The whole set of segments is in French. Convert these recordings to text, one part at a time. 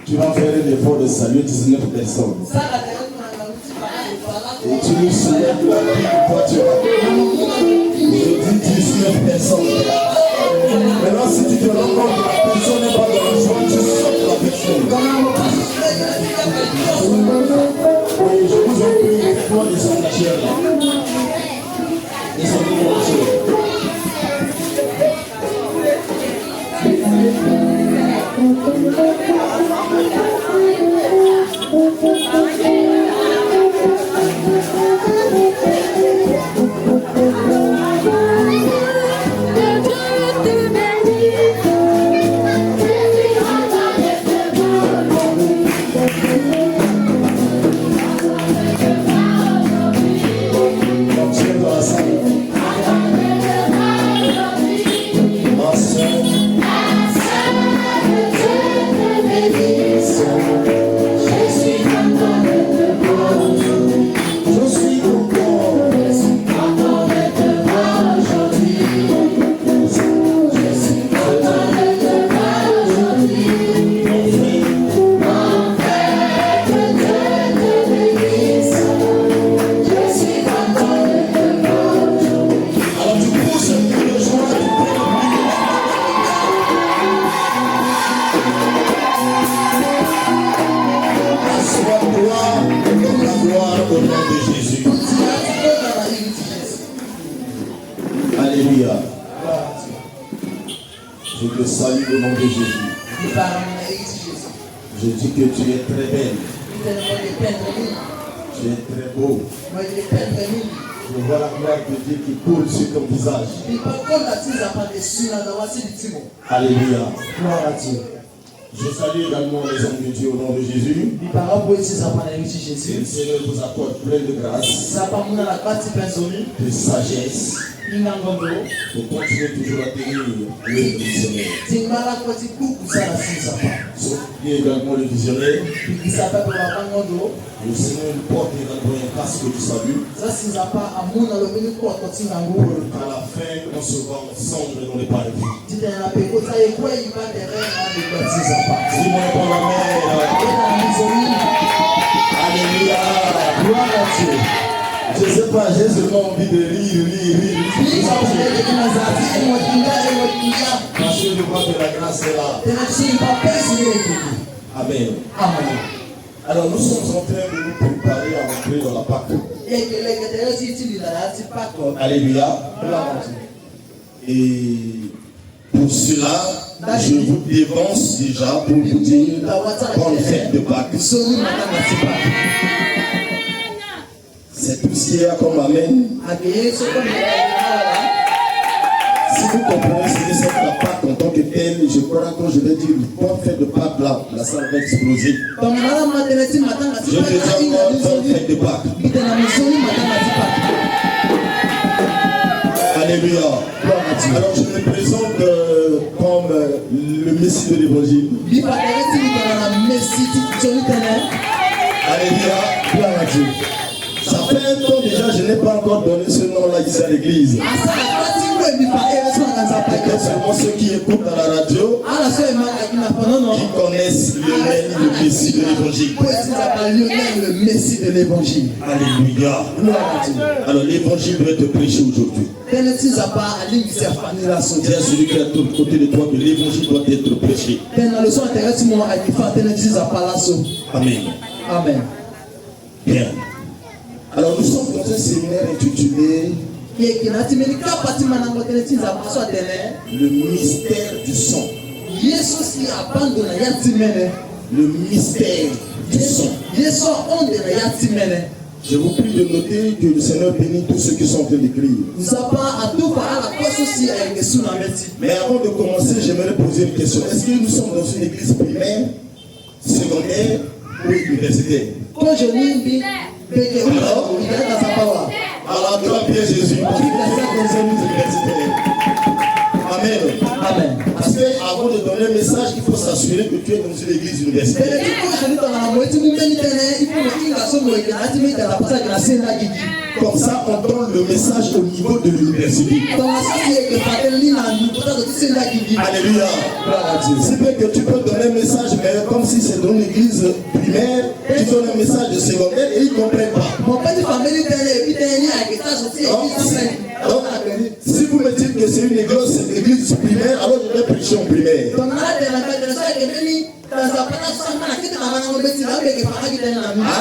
Tu vas faire l'effort de saluer 19 personnes. Et tu nous soulèves la toi tu vas. Je dis 19 personnes. Maintenant, si tu te rends compte que la personne n'est pas dans la joie, tu sautes la personne. Oui, je vous en prie, faites-moi descendre la chair là. Descendez la chair. Alléluia. Je te salue au nom de Jésus. Je dis que tu es très belle. Tu es très beau. Je vois la gloire de Dieu qui coule sur ton visage. Alléluia. Gloire à Dieu. Je salue également les hommes de Dieu au nom de Jésus. Le Seigneur vous accorde plein de grâce, de sagesse, pour continuer toujours à tenir l'œuvre du Seigneur. Soutenez également le visionnaire. Le Seigneur porte également un casque du salut. À la fin, on se voit ensemble dans les paradis. Dis-moi pour la mer. Alléluia. Gloire à Dieu. Je ne sais pas, j'ai seulement envie de lire. Parce que je vois que la grâce est là. Amen. Amen. Alors nous sommes en train de nous préparer à entrer dans la Pâque. Alléluia. Et pour cela, je vous dévance déjà pour vous dire bonne fête de Pâques. C'est tout ce qu'il y a comme amen. Si vous comprenez ce que c'est que la Pâque en tant que telle, je crois que je vais dire bonne fête de Pâques là, la salle va exploser. Je te dis encore bonne fête de Pâques. Alléluia. Alors je me présente comme le Messie de l'évangile. Alléluia. Gloire à Dieu. Ça fait un temps déjà, je n'ai pas encore donné ce nom-là ici à l'église. seulement ceux qui écoutent à la radio qui connaissent le Messie de l'évangile. Le Messie de l'évangile. Alléluia. Alors l'évangile doit être prêché aujourd'hui. Dis à celui qui est à côté de toi que l'évangile doit être prêché. Amen. Amen. Bien. Alors nous sommes dans un séminaire intitulé Le mystère du sang. Le mystère du sang. Je vous prie de noter que le Seigneur bénit tous ceux qui sont en train d'écrire. Mais avant de commencer, j'aimerais poser une question. Est-ce que nous sommes dans une église primaire, secondaire ou universitaire? Alors, gloire bien Jésus. Amen. Amen. Parce qu'avant de donner un message, il faut s'assurer que tu es dans une église universitaire. Comme ça, on donne le message au niveau de l'université. Alléluia. C'est vrai que tu peux donner un message, mais comme si c'est dans une église primaire, tu donnes un message de secondaire et ils ne comprennent pas. Donc, si vous me dites que c'est une église primaire, alors je vais prêcher en primaire.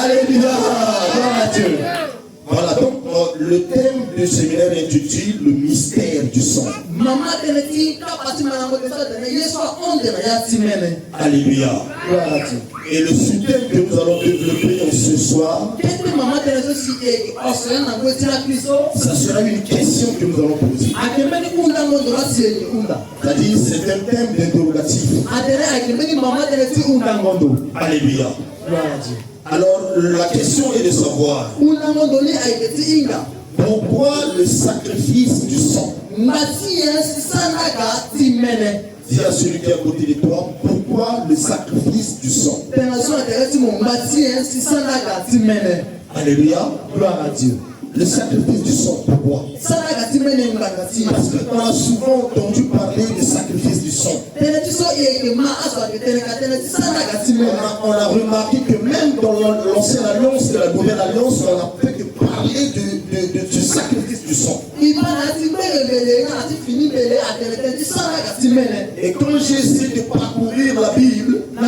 Alléluia. Voilà, donc le thème du séminaire intitulé Le mystère du sang. Alléluia. Et le sujet que nous allons développer ce soir, ça sera une question que nous allons poser. C'est-à-dire, c'est un thème d'interrogatif. Alléluia. Alors, la question est de savoir pourquoi le sacrifice du sang? Dis à celui qui est à côté de toi, pourquoi le sacrifice du sang? Alléluia. Gloire à Dieu. Le sacrifice du sang, pourquoi? Parce qu'on a souvent entendu parler du sacrifice du sang. On a remarqué que même dans l'ancienne alliance et la nouvelle alliance, on a fait que parler du sacrifice du sang. Et quand j'ai essayé de parcourir la Bible, je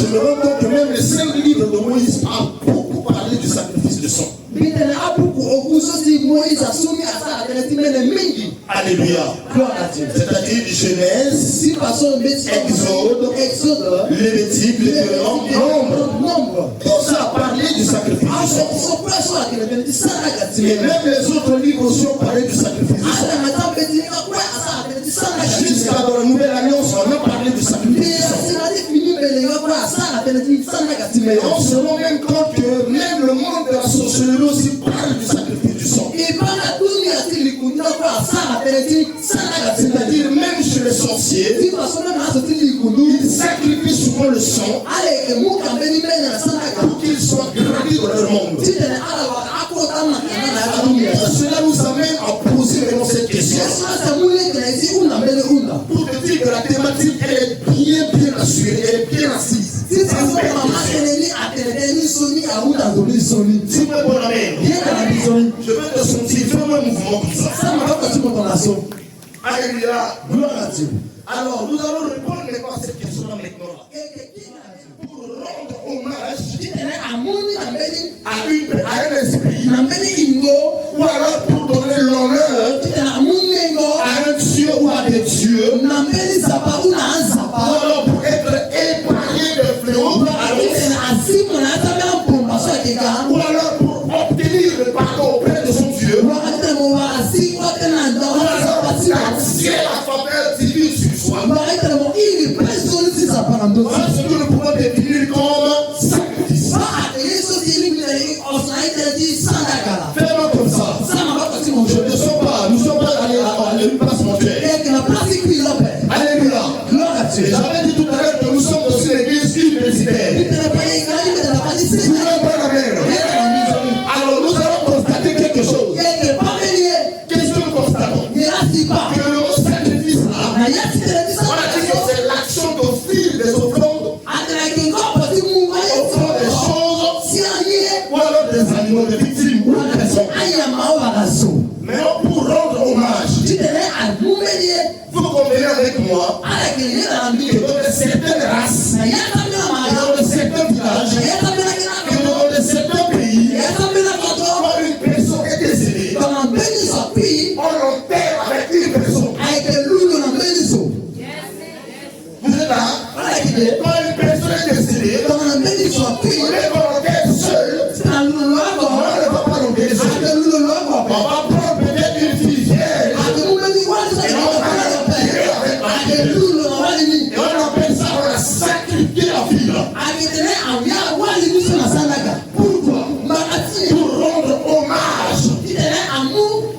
me rends compte que même les 5 livres de Moïse parlent beaucoup parlé du sacrifice du sang. Alléluia. C'est-à-dire Genèse, Exode, Lévitique, Nombre. Tout ça a parlé du sacrifice du sang. Et même les autres livres aussi ont parlé du sacrifice du sang. Jusqu'à dans la nouvelle alliance, on a parlé du sacrifice du sang. Et on se rend même compte que même le monde de la sorcellerie aussi parle du sacrifice du sang. C'est-à-dire même chez les sorciers, ils sacrifient souvent le sang pour qu'ils soient gradés dans leur monde. Cela nous amène à poser vraiment cette question. Pour te dire que la thématique elle est bien assurée, elle est bien assise. Dis-moi bon amen. Je veux te sentir, fais-moi un mouvement comme ça. Alléluia. Gloire à Dieu. Alors nous allons répondre à cette question-là maintenant. Pour rendre hommage à un esprit, ou alors pour donner l'honneur à un dieu ou à des dieux, ou alors pour être épargné des fléaux, ou alors pour obtenir le pardon auprès de son Dieu, ou alors attirer la faveur divine sur soi. Voilà ce que nous pouvons définir comme sacrifice. Fais-moi comme ça. Je ne sens pas, nous ne sommes pas allés à une place mortuaire. Alléluia. J'avais dit tout à l'heure que nous sommes dans une église universitaire. Alors nous allons constater quelque chose. Qu'est-ce que nous constatons? Que le Vous convenez avec moi que dans certaines races, dans certains villages, dans certains pays, quand une personne est décédée, on l'enterre avec une personne. Vous êtes là? Quand une personne est décédée, on est volontaire seul. On ne va pas l'enterrer seul. On va prendre peut-être une fille vierge. Et on appelle ça, on a sacrifié la fille. Pourquoi? Pour rendre hommage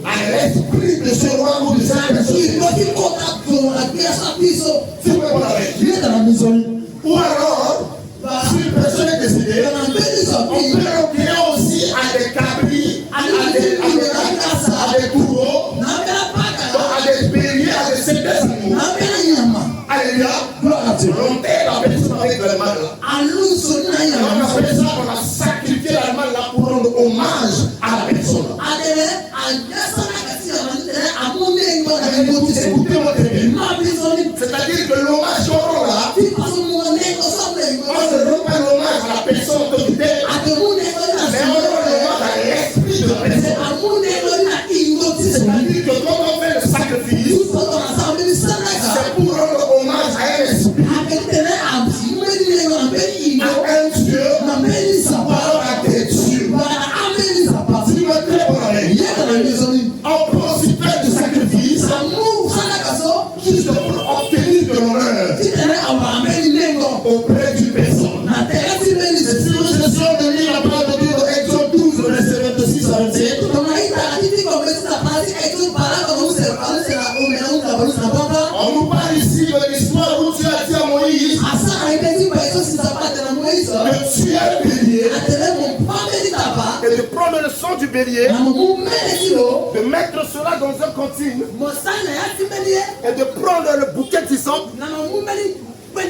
à l'esprit de ce roi ou de cette personne. Ou alors, si une personne est décédée, on peut l'enterrer aussi à des cabris, à des taureaux, à des béliers, à des certains animaux. Alléluia. On enterre la personne avec l'animal. On appelle ça, on a sacrifié l'animal là pour rendre hommage à la personne. Écoutez-moi très bien. C'est-à-dire que l'hommage qu'on rend là, on ne rend pas l'hommage à la personne autoritaire, mais on rend l'hommage à l'esprit de la personne. C'est-à-dire que quand on fait le sacrifice, c'est pour rendre hommage à un esprit, à un Dieu, ou alors à des dieux. Si vous êtes très bon on peut aussi faire du sacrifice juste pour obtenir de l'honneur auprès d'une personne. Et si nous cessons de lire la parole de Dieu dans Exode 12, verset 26 à 27, on nous parle ici de l'histoire où Dieu a dit à Moïse de tuer le bélier et de prendre le sang du bélier, de mettre cela dans un contine et de prendre le bouquet du sang. Et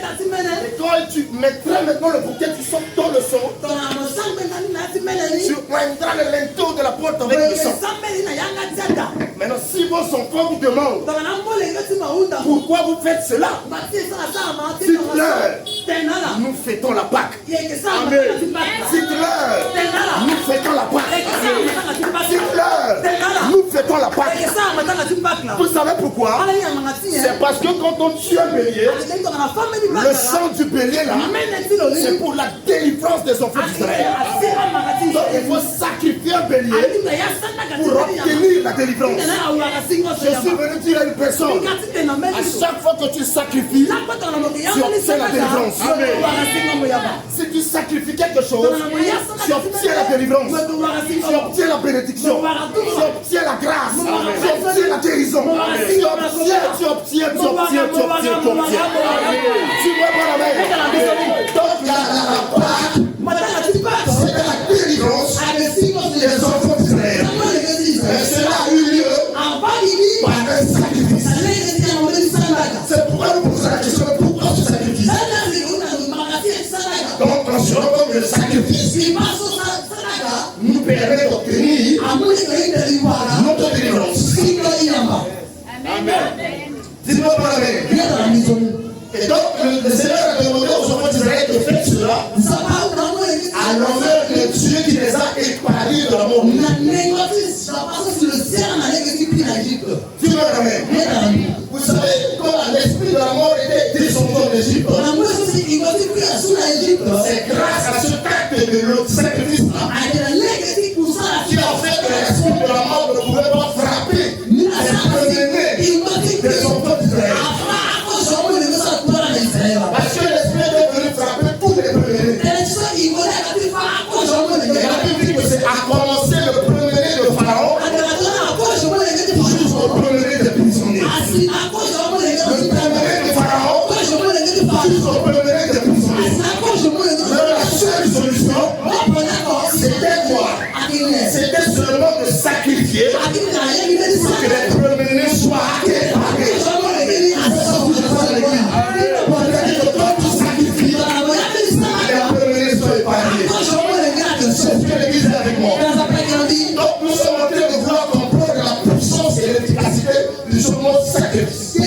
quand tu mettras maintenant le bouquet du sang dans le sang, tu poindras le linteau de la porte avec le sang. Maintenant, si vos enfants vous demandent pourquoi vous faites cela, dites-leur, nous fêtons la Pâque. Amen. Dites-leur, nous fêtons la Pâque. Dites-leur, nous fêtons la Pâque. Vous savez pourquoi? C'est parce que quand on tue un bélier, le sang du bélier là, c'est pour la délivrance des enfants d'Israël. Donc il faut sacrifier un bélier pour obtenir la délivrance. Je suis venu dire à une personne, à chaque fois que tu sacrifies, tu obtiens la délivrance. Si tu sacrifies quelque chose, tu obtiens la délivrance, tu obtiens la bénédiction, tu obtiens la grâce, tu obtiens la guérison, tu obtiens. Tu vois mon amen. Donc la Pâque, c'est la délivrance des enfants d'Israël. Et cela a eu lieu par un sacrifice. C'est pourquoi nous posons la question, pourquoi ce sacrifice? Donc on se rend compte que le sacrifice nous permet d'obtenir notre délivrance. Amen. Dis-moi mon amen. Et donc, le Seigneur a demandé aux enfants d'Israël de faire cela à l'honneur de Dieu qui les a épargnés de la mort. Dis-moi amen. Vous savez, quand l'esprit de la mort était descendu en Égypte, c'est grâce à ce acte de notre sacrifice-là qui a fait que l'esprit de la mort ne pouvait pas frapper les premiers-nés des enfants d'Israël. Parce que l'esprit est venu frapper tous les premiers-nés. Et la Bible dit que c'est à commencer le premier-né de Pharaon jusqu'au premier-né des prisonniers. Le premier-né de Pharaon jusqu'au premier-né des prisonniers. Mais la seule solution, c'était quoi? C'était seulement de sacrifier pour que les premiers-nés soient épargnés. L'église est avec moi. Donc nous sommes en train de vouloir comprendre la puissance et l'efficacité du mot sacrifice. Et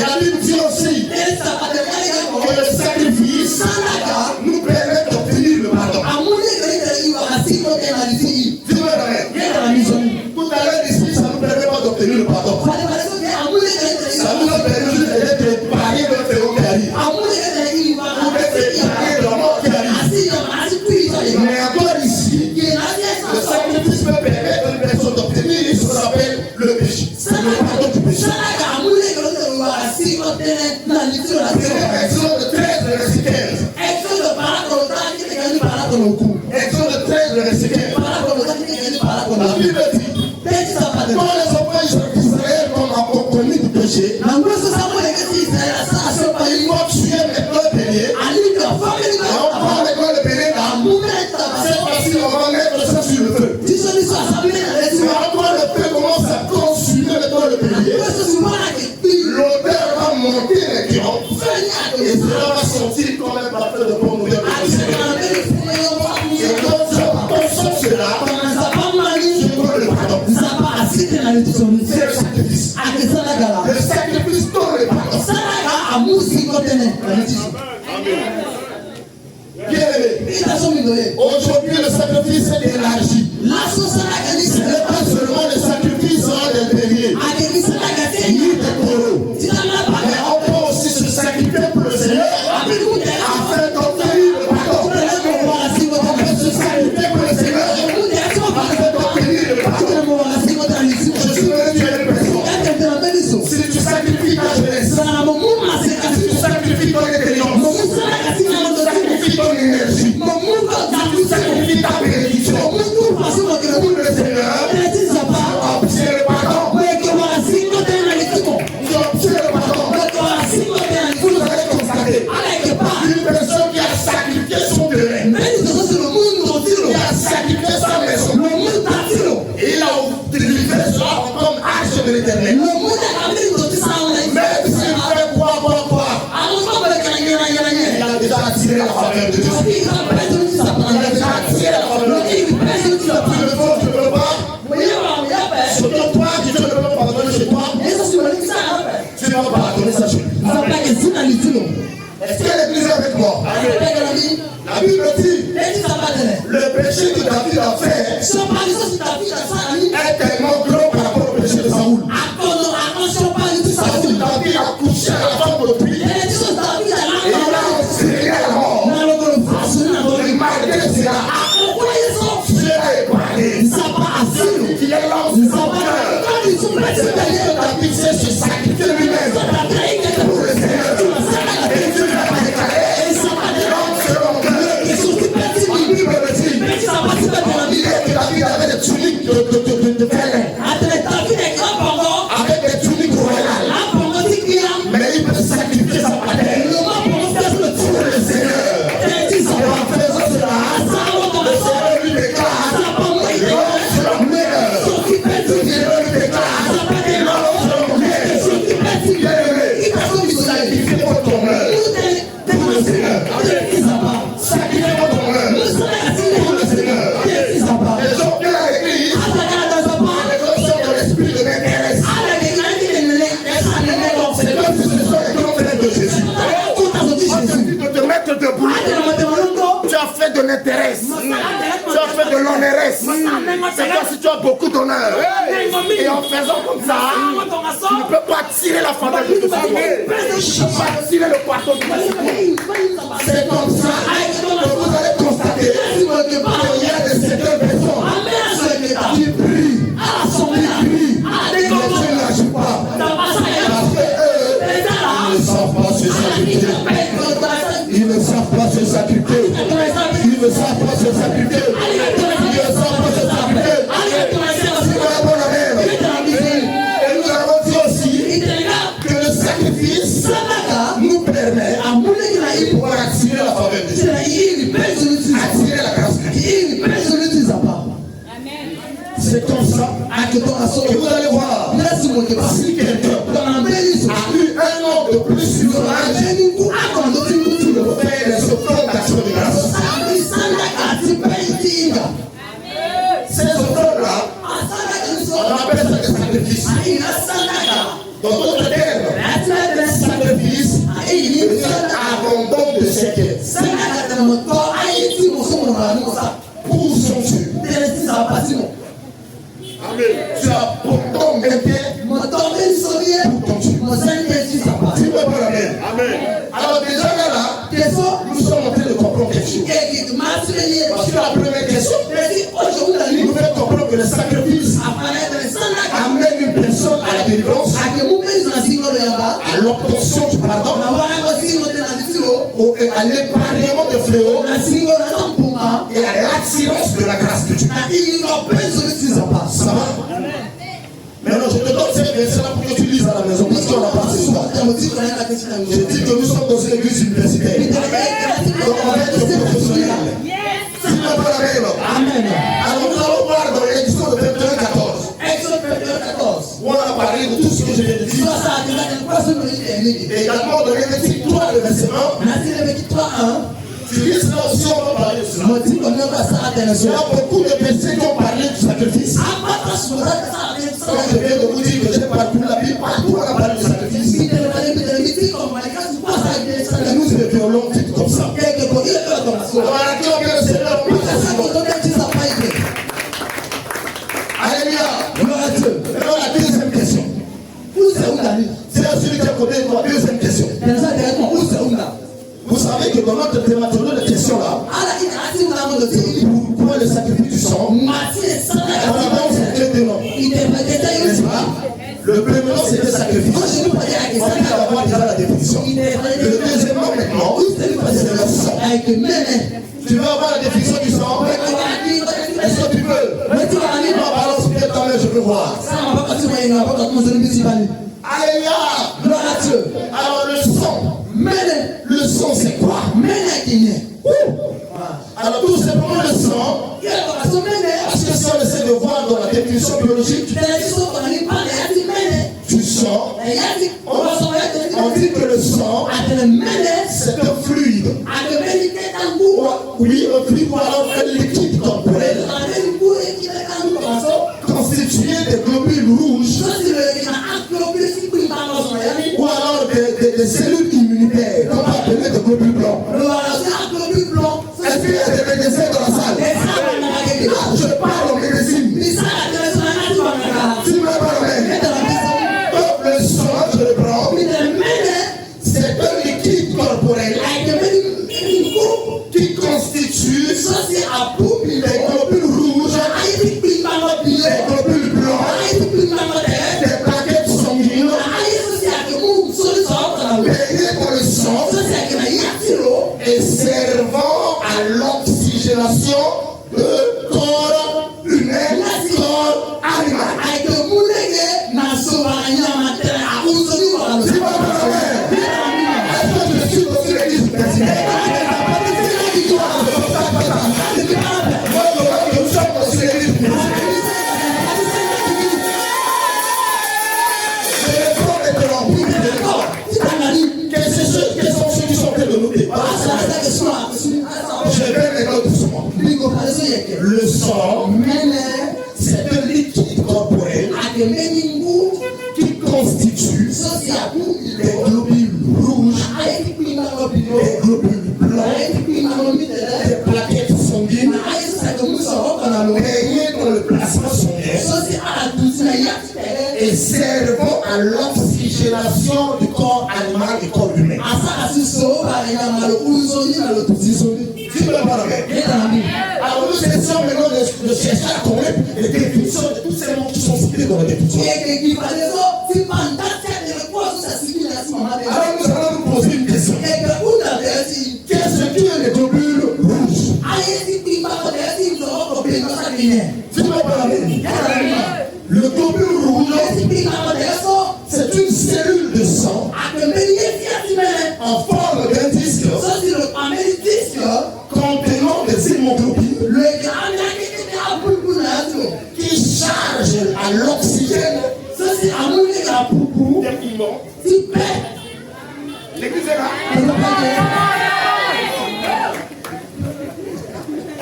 la Bible dit aussi que le sacrifice nous permet d'obtenir le pardon. Dis-moi amen. Tout à l'heure ici, ça ne nous permet pas d'obtenir le pardon. Ça nous a permis d'être épargnés de notre héros qui arrive. Ou d'être épargnés de la mort qui arrive. Mais encore ici, le sacrifice peut permettre à une personne d'obtenir ce qu'on appelle le péché. Le pardon du péché. Exode 13, verset 15. Exode 13, verset 15. La Bible dit, quand les enfants d'Israël ont commis du péché, ils vont tuer maintenant le bélier. Et on prend maintenant le bélier là. Cette fois-ci, on va mettre ça sur le feu. Mais encore le feu commence à consumer maintenant le bélier. L'odeur va monter les guérons. Et cela va sortir comme un parfum de pomme de terre. Et quand ça consomme cela, le pardon. C'est le sacrifice. Le sacrifice donne le pardon. Bien aimé. Aujourd'hui, le sacrifice est élargi. Ce n'est pas seulement le sacrifice des béliers, ni des taureaux. Mais on peut aussi se sacrifier pour le Seigneur afin d'obtenir le pardon. On peut se sacrifier pour le Seigneur afin d'obtenir le pardon. Je suis venu dire une personne. Si tu sacrifies ta jeunesse, si tu sacrifies ton intelligence, si tu sacrifies ton énergie, si tu sacrifies ta bénédiction pour le Seigneur, tu obtiens le pardon. Tu obtiens le pardon. Vous allez constater une personne qui a sacrifié son terrain, qui a sacrifié sa maison, il a délivré cela comme arche de l'Éternel. Même s'il fait quoi, il a déjà attiré la faveur de Dieu. Il a déjà attiré la faveur de Dieu. Tu ne peux pas. Sur ton toit, Dieu ne peut pas pardonner chez toi. Tu ne vas pas pardonner ça chez lui. Est-ce que l'église est avec moi? La Bible dit le péché que David a fait est tellement gros par rapport au péché de Saoul. Saoul, David a couché à la femme de lui et il a enseigné à la mort. Et malgré cela, Dieu a épargné. Il est lancé son cœur. David sait se sacrifier lui-même pour le Seigneur. Et Dieu l'a déclaré. David avait des tuniques de pèlerin, avec des tuniques royales, mais il peut sacrifier sa patère pour le Seigneur. Et en faisant cela, le Seigneur lui déclare l'homme sera meilleur. Le Seigneur lui déclare l'homme sera meilleur. Sacrifiez votre honneur pour le Seigneur. Sacrifiez votre honneur pour le Seigneur. Les gens qui ont l'église, les gens sont dans l'esprit de l'intérêt. C'est comme si ce soit les contraintes de Jésus. On te dit de te mettre debout. Tu as fait de l'intérêt. Tu as fait de l'honneur. C'est comme si tu as beaucoup d'honneur. Et en faisant comme ça, tu ne peux pas tirer la faveur de Dieu. Tu ne peux pas tirer le poisson de Dieu. C'est comme ça que vous allez constater qu'il y a de certaines personnes qui prient, mais Dieu n'agit pas. Parce qu'eux, ils ne savent pas se sacrifier. Ils ne savent pas se sacrifier. Et nous avons dit aussi que le sacrifice nous permet de pouvoir attirer la faveur de Dieu, attirer la grâce de Dieu. C'est comme ça que vous allez voir si quelqu'un a eu un an de plus sur l'âge, tu le fais les offrandes d'action de grâce. Ces offrandes-là sacrifice. Dans d'autres termes, sacrifice veut dire abandon de ce qu'est. Pour son Dieu. Amen. Tu abandonnes un bien pour ton Dieu. Dis-moi pas l'amen. Amen. Alors déjà là, nous sommes en train de comprendre quelque chose. Parce que la première question, nous devons comprendre que le sacrifice amène une personne à la délivrance, à l'obtention du pardon, à l'épargnement de fléaux et à l'attirance de la grâce de Dieu. Ça va? Maintenant, je te donne ces versets-là pour que tu lises à la maison, parce qu'on n'a pas ce soir. Je dis que nous sommes dans une église universitaire. Donc, on va être professionnel. Si nous pas la même. Amen. Alors, nous allons voir dans l'Exode 21-14. Où on a parlé de tout ce que je viens de dire. Et également dans Lévitique 3, le verset 1. Tu lis cela aussi, on va parler de cela. Il y a beaucoup de versets qui ont parlé du sacrifice. Comme je viens de vous dire que j'ai parcouru la Bible, partout on a parlé du sacrifice. Et nous évoluons vite comme ça. Alléluia. Maintenant la deuxième question. C'est celui qui a codé la deuxième question. Vous savez que dans notre thématique de question là, pourquoi le sacrifice du sang, c'était deux noms. N'est-ce pas? Le premier nom c'était sacrifice. On vient d'avoir déjà la définition. Le deuxième nom maintenant, c'est le sang. Tu veux avoir la définition du sang? Est-ce que tu veux? Non, alors c'est ta main, je veux voir. Alléluia. Alors le sang. Le sang c'est quoi? Alors tout simplement le sang. Parce que si on essaie de voir dans la définition biologique du sang, on dit que le sang c'est un fluide. Oui, un fluide ou alors un liquide corporel constitué de globules rouges ou alors des cellules immunitaires qu'on va appeler des globules blancs. Est-ce qu'il y a des médecins dans la salle? Je parle en médecine. Tu me parles. Donc le sang, je le prends, c'est un liquide corporel qui constitue des globules rouges, des globules blancs, des plaquettes sanguines, baignées dans le sang et servant à l'oxygénation de corps humain, corps animal. Est-ce que je suis dans une église universitaire? Moi, je vois que nous sommes dans une église universitaire. Je réponds maintenant. Quels sont ceux qui sont en train de noter? Je vais maintenant doucement. Le sang, c'est un liquide corporel qui constitue des globules rouges, des globules blancs, des plaquettes sanguines baignées dans le plasma sanguin et servant à l'oxygénation du corps animal et corps humain. Tu me parles. Alors nous essayons maintenant de chercher à connaître les définitions de tous ces mots qui sont cités dans la définition. Alors nous allons nous poser une question. Qu'est-ce que les globules rouges? Tu me parles. Le globule rouge, c'est une cellule de sang en forme d'un disque contenant des hémoglobines qui chargent à l'oxygène des poumons. L'église est là.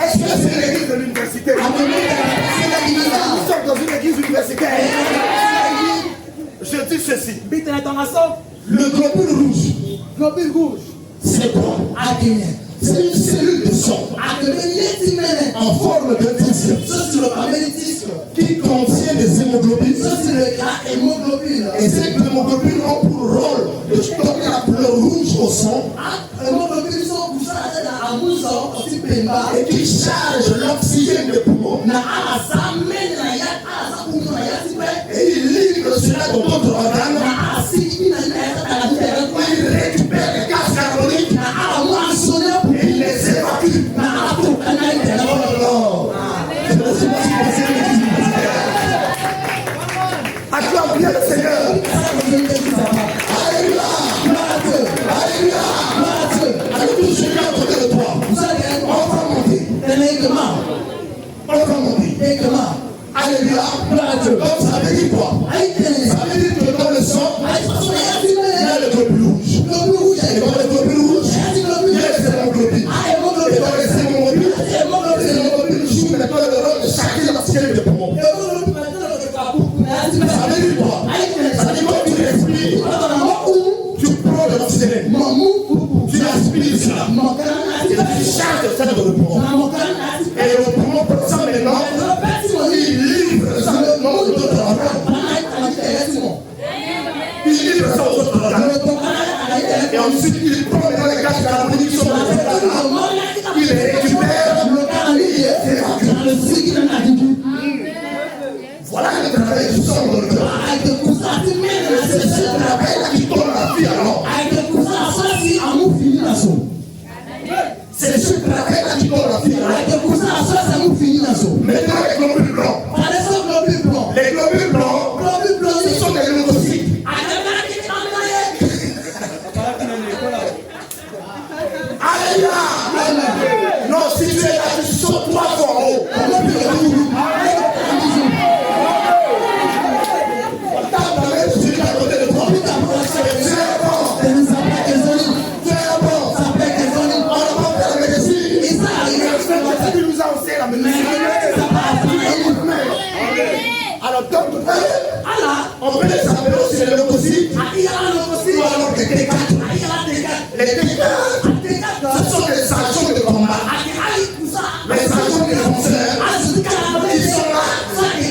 Est-ce que c'est l'église de l'université? Nous sommes dans une église universitaire. Le globule rouge. Globule rouge. C'est quoi? C'est une cellule de sang en forme de disque qui contient des hémoglobines. Et ces hémoglobines ont pour rôle de stocker la couleur rouge au sang et qui charge l'oxygène des poumons. Et il livre cela dans d'autres organes. Il récupère les gaz carboniques et il les évacue. Acclame bien le Seigneur. Alléluia. Alléluia. Avec tout ce qui est à côté de toi, on va monter. On va monter. Alléluia. Donc ça veut dire quoi? Ça veut dire que dans le sang, il y a le globule rouge. Et dans le globule rouge, il y a les hémoglobines. Et dans les hémoglobines jouent maintenant le rôle de charger l'oxygène des poumons. Ça veut dire quoi? Ça veut dire que tu respires, tu prends de l'oxygène, tu aspires cela, et tu charges ça dans le poumon. Et le poumon pour ça maintenant, il livre ça maintenant aux autres organes. Il livre ça aux autres organes. Et ensuite il prend maintenant les gaz carboniques qui sont dans les organes. Il les récupère et il les évacue. Voilà le travail du sang dans le cœur. C'est ce travail-là qui donne la vie alors. C'est ce travail-là qui donne la vie alors. Maintenant les globules blancs. Les globules blancs, ce sont des leucocytes. Alléluia. Non, si tu es là, tu sautes 3 fois en haut. Alors, donc, on peut les appeler aussi les leucocytes ou alors les T4. Les T4, ce sont des agents de combat. Les agents de concert qui sont là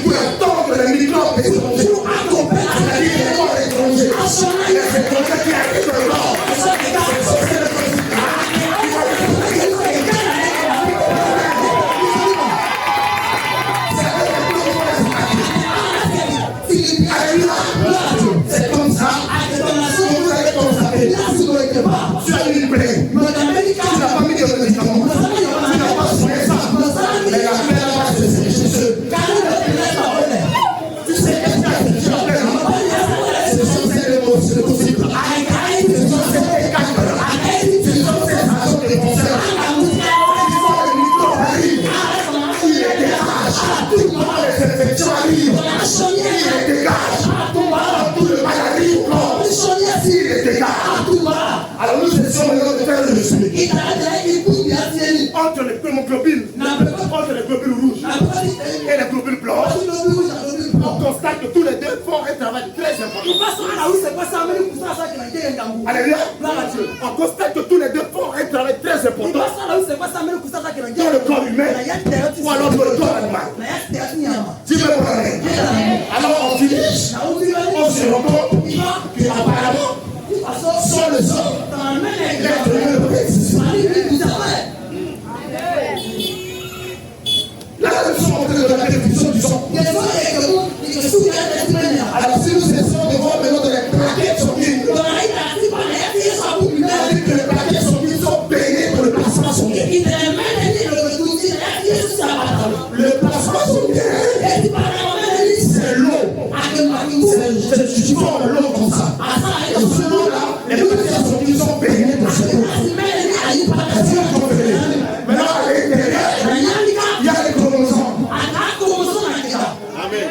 pour attendre les microbes étrangers. C'est-à-dire les corps étrangers. Les étrangers qui arrivent dans le corps. C'est comme ça. Vous allez constater. Tu as une plaie. Tu n'as pas mis de médicaments. Tu n'as pas soigné ça. Mais la plaie là-bas, c'est chez eux. Tu sais qu'est-ce qu'il y a? Tu as plaie là-bas. Ce sont ces leucocytes. Ce sont ces T4 là. Ce sont ces agents de concert. Quand les microbes arrivent, ils les dégagent. Quand les infections arrivent, ils les dégagent. Tout le mal arrive, non. Il les dégage. Alors nous essayons maintenant de faire le résumé. Entre les hémoglobules, entre les globules rouges et les globules blancs, on constate que tous les deux font un travail très important. Alléluia. On constate que tous les deux font un travail très important dans le corps humain ou alors dans le corps animal. Tu veux voir? Alors on finit, on se rend compte qu'apparemment, sans le sang, l'être humain ne peut pas exister. Là, nous sommes en train de la définition du sang. Alors, si nous essayons de voir maintenant de les plaquettes sanguines, les plaquettes sanguines sont payées pour le plasma sanguin. Le plasma sanguin, c'est l'eau. Tu vois l'eau comme ça. Et selon-là, les plaquettes sanguines sont payées pour cette eau. Maintenant, à l'intérieur, il y a les chromosomes. Amen.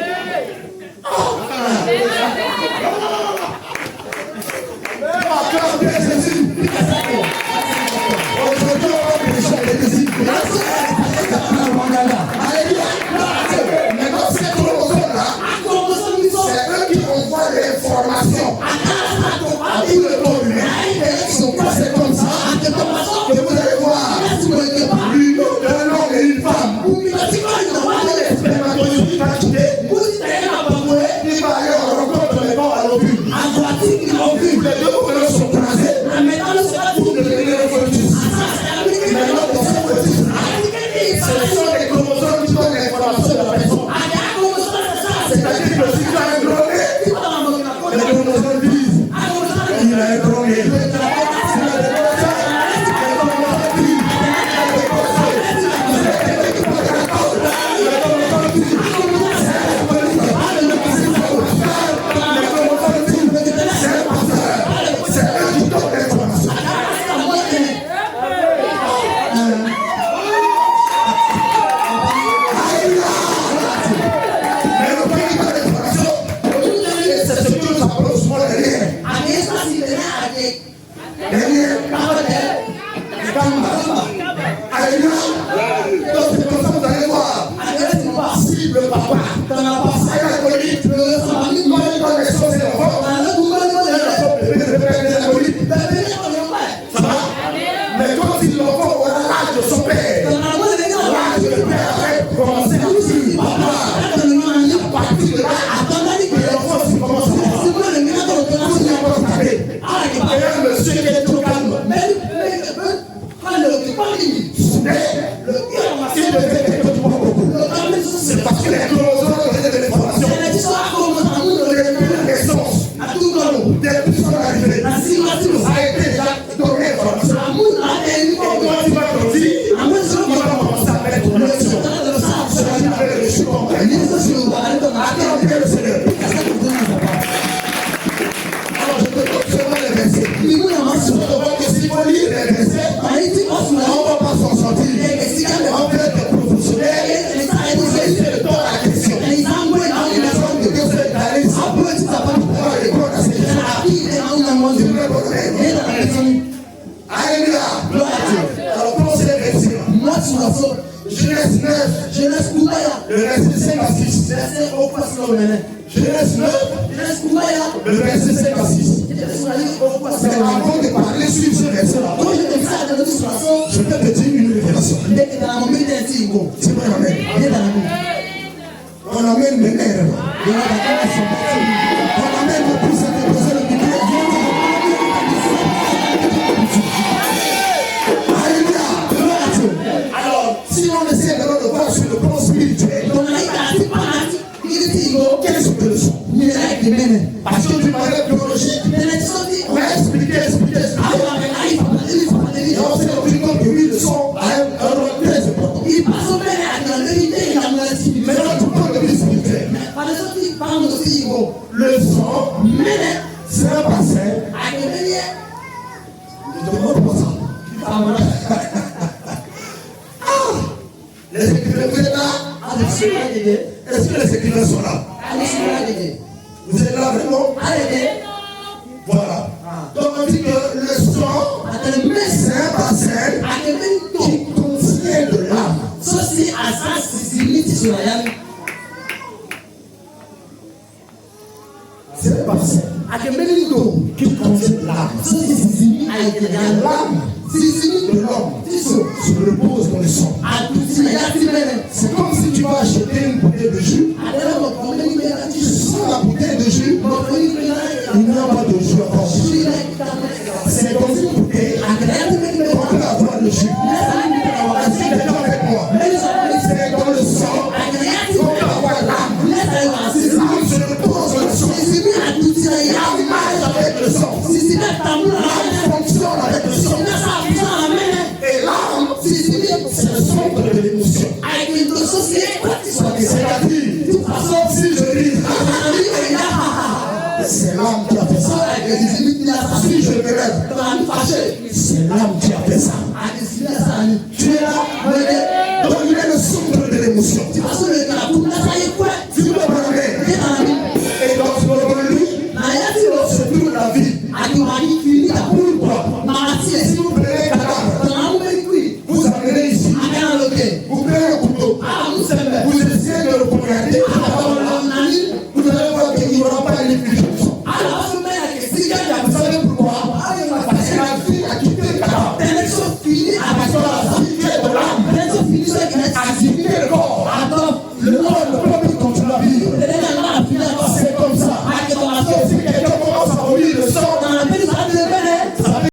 Maintenant, ces chromosomes-là, c'est eux qui envoient l'information si tu as un drogué, les chromosomes disent il a un drogué. Mais quand il l'enfant aura l'âge de son père, l'âge de père avait commencé à dire papa. À partir de là, l'enfant se commence à voir. Et un monsieur qui est trop calme. Mais il devait être trop beaucoup. C'est parce que les chromosomes donnaient de l'information. Des puissants arrivés a été déjà donné l'information. Quand il va grandir, il va commencer à mettre en action. Cela qui avait reçu comme attendez le Seigneur. Alors je te donne seulement les versets. Je te vois que s'il faut lire les versets, on ne va pas s'en sortir. En fait, les professionnels, c'est le temps à la question. Il me semble que Dieu s'est allé sans pour répondre à ces questions. Alléluia. Alors, comment c'est les versets? Genèse 9, le verset 5 à 6. Genèse 9, le verset 5 à 6. Mais avant de parler sur ce verset-là, je vais te dire une révélation. C'est vrai, amen. On amène mes mères. On amène mes pouces et mes pousses. Alléluia. Alors, si on essaie de voir sur le plan spirituel, quelles sont les leçons? Parce que tu parlais de biologie, on va expliquer. Et on s'est rendu compte que 8 leçons a un rôle très important. Maintenant, tu parles de vie spirituelle. Le sang, c'est un bassin. Je te demande pour ça. Les écrivains, vous êtes là? Est-ce que les écrivains sont là? Vous êtes là vraiment? Voilà. Donc on dit que le sang, c'est un bassin qui contient de l'âme. C'est un bassin qui contient de l'âme. L'âme de l'homme se repose dans le sang. C'est comme si tu vas acheter une bouteille de jus. Sans la bouteille de jus, il n'y a pas de jus encore. C'est dans une bouteille qu'on peut avoir le jus. Est-ce que tu es avec moi? C'est dans le sang qu'on peut avoir l'âme. L'âme se repose dans le sang. L'âme marche avec le sang. L'âme fonctionne avec le sang. Et l'âme, c'est le centre de l'émotion. C'est-à-dire, si je dis, c'est l'âme qui a fait ça. Si je me lève, c'est l'âme qui a fait ça. Tu es là, donc il est le centre de l'émotion.